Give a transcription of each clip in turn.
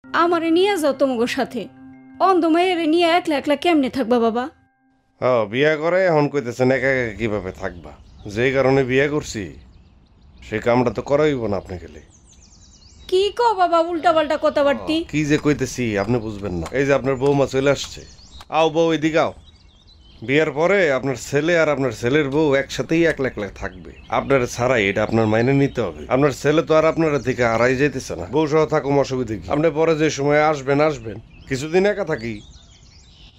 আমারে নিয়ে যাও তোমার সাথে। অন্ধ মায়ের নিয়ে একলা একলা কেমনে থাকবা বাবা? বিয়া করে এখন কইতেছেন একা একা কিভাবে থাকবা? যেই কারণে বিয়া করছি সেই কামটা তো করাইব না আপনি গেলে। কি কো বাবা উল্টা পাল্টা কথাবার্তি? কি যে কইতেছি আপনি বুঝবেন না। এই যে আপনার বৌমা চলে আসছে। আও বউ এদিকে আও। বিয়ার পরে আপনার ছেলে আর আপনার ছেলের বউ একসাথেই একলা একলা থাকবে। আপনার ছাড়াই এটা আপনার মাইনে নিতে হবে। আপনার ছেলে তো আর আপনার থেকে হারাই যাইতেছে না। বউ সহ থাকুম, অসুবিধা কি? আপনি পরে যে সময় আসবেন কিছুদিন একা থাকি।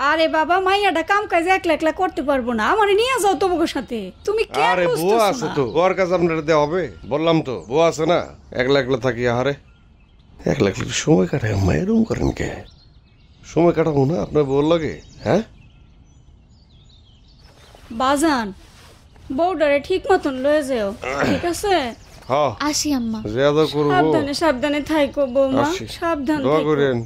আরে বাবা মাইয়াটা কাম কাজ একলা একলা করতে পারবো না, আমারে নিয়ে যাও তোমার সাথে। তুমি কেন আরে বউ আছে তো, বউর কাছে আপনার দেওয়া হবে? বললাম তো বউ আছে না, একলা একলা থাকি। আরে একলা একলা সময় কাটায় মায়ের রুম করেন কে? সময় কাটাবো না আপনার বউর লাগে? হ্যাঁ বাজান, বউডারে ঠিক মতন লয়ে যাও, ঠিক আছে? হ্যাঁ আসি আম্মা। জিয়াদা করবো। সাবধানে সাবধানে থাইকো বৌমা, সাবধান দোয়া থাইকো। করেন।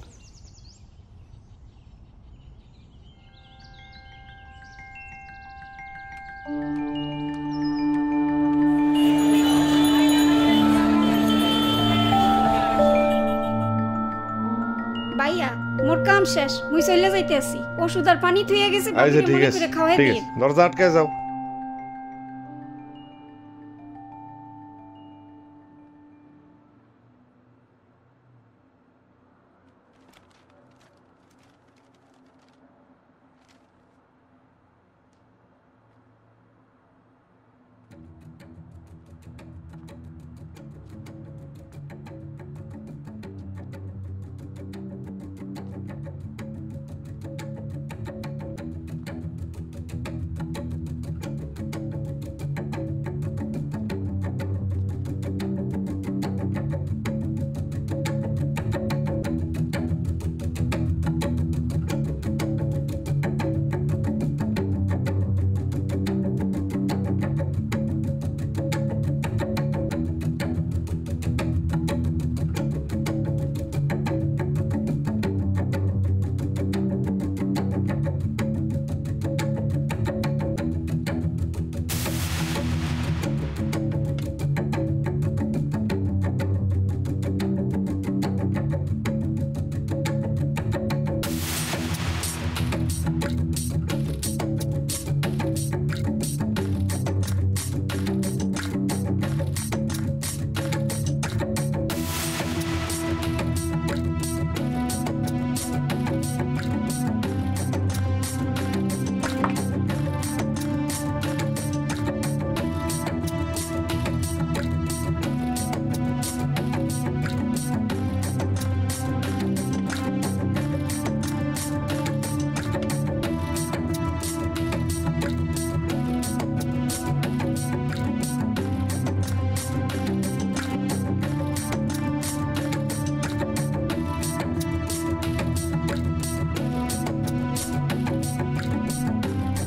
ভাইয়া মোর কাম শেষ, মুই চলে যাইতে আছি। ওষুধ আর পানি থুয়ে গেছে, আচ্ছা বাকিটা ঠিক মনে আছে, করে খাওয়াই ঠিক দিন। আছে, দরজা আটকে যাও।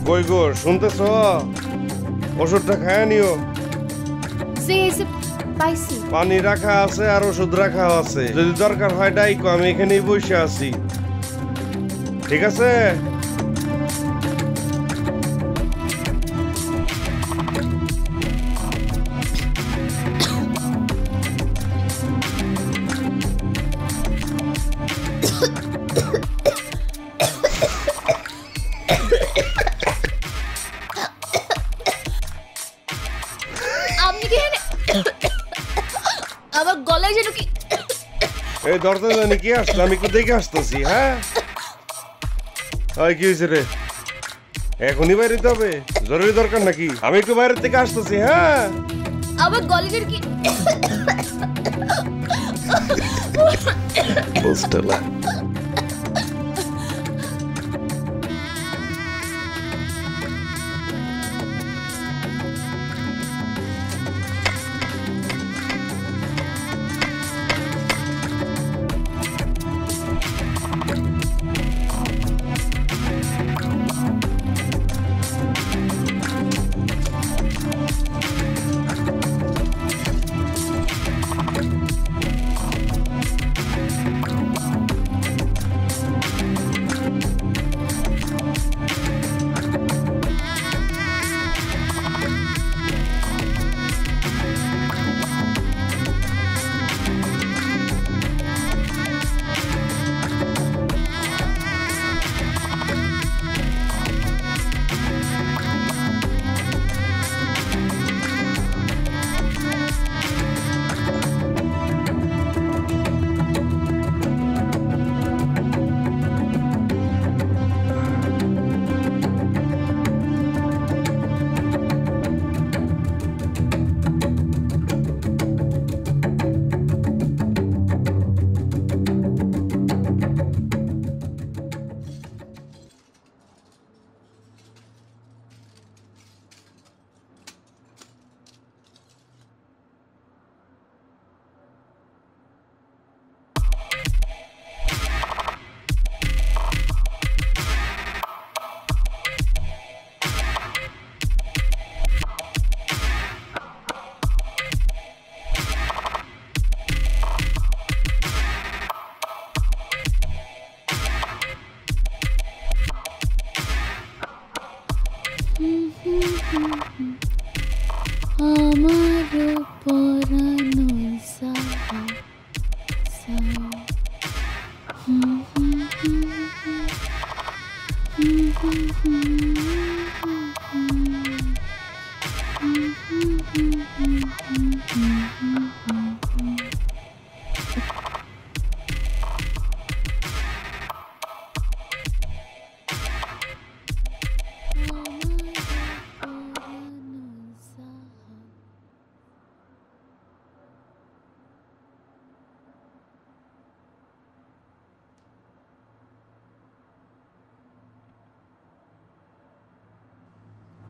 কই গো শুনতেছ? ওষুধটা খায় নিও। যে এসে পাইছি। পানি রাখা আছে আর ওষুধ রাখা আছে, যদি দরকার হয় ডাইকো, আমি এখানেই বসে আছি, ঠিক আছে? আপনি কি আমার গলায় যেন কি? এই দরজা জানি কি আসলো, আমি একটু দেখে আসতেছি। হ্যাঁ কি হয়েছে রে? এখনই বাইরে যেতে হবে? জরুরি দরকার নাকি? আমি একটু বাইরের থেকে আসতেছি। হ্যাঁ আমার গলায় যেন কি?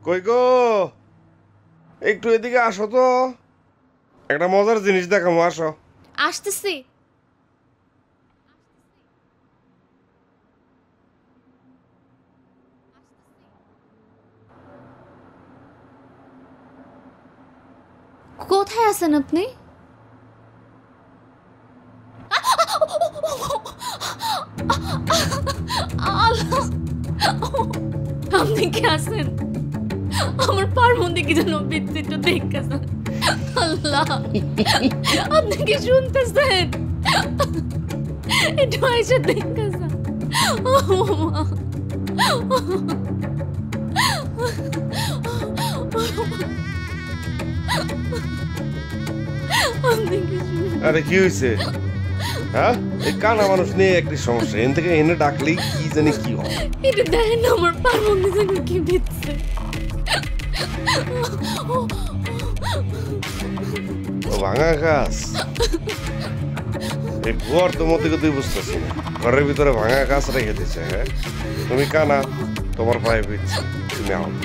কই গো, একটু এদিকে আসো তো, একটা মজার জিনিস দেখামো, আসো। আসতেছি। কোথায় আছেন আপনি? আল্লাহ! আপনি কে আছেন? আমার পার মধ্যে কি যেন বিচ্ছিন্ন দেখতেছেন। আল্লাহ, আপনি কি শুনতেছেন? একটু এসে দেখতেছেন। আপনি কি আরে কি হয়েছে? হ্যাঁ, এই কানা মানুষ নিয়ে একটি সমস্যা, এন থেকে এনে ডাকলেই কি জানি কি হয়। এটা দেখেন না, আমার পার মধ্যে যেন কি বিচ্ছে। ও ভাঙা গাছ, এই ঘর তো মতে তুই বুঝতেছি না, ঘরের ভিতরে ভাঙা গাছ রেখে দিচ্ছে। হ্যাঁ, তুমি কানা, তোমার পায়ে পিচ্ছে, তুমি আহত।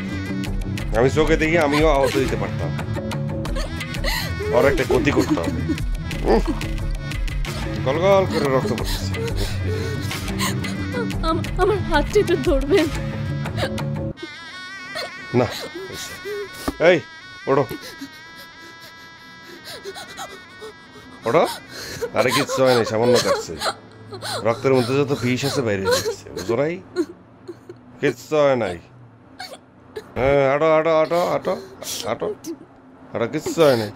আমি চোখে দেখি আমিও আহত দিতে পারতাম, আর একটা গতি করতে হবে। গল গল করে রক্ত পড়তেছে। আমার হাতটা একটু ধরবেন? না হয়েছে। এই ওড়ো ওড়ো, আরে কিচ্ছু হয়নি, সামান্য কাটছে, রক্তের মধ্যে যত বিষ আছে বাইরে যাচ্ছে, বুঝো নাই? কিচ্ছু হয় নাই। হ্যাঁ, আটো আটো আটো আটো আটো আটো, কিচ্ছু হয় নাই।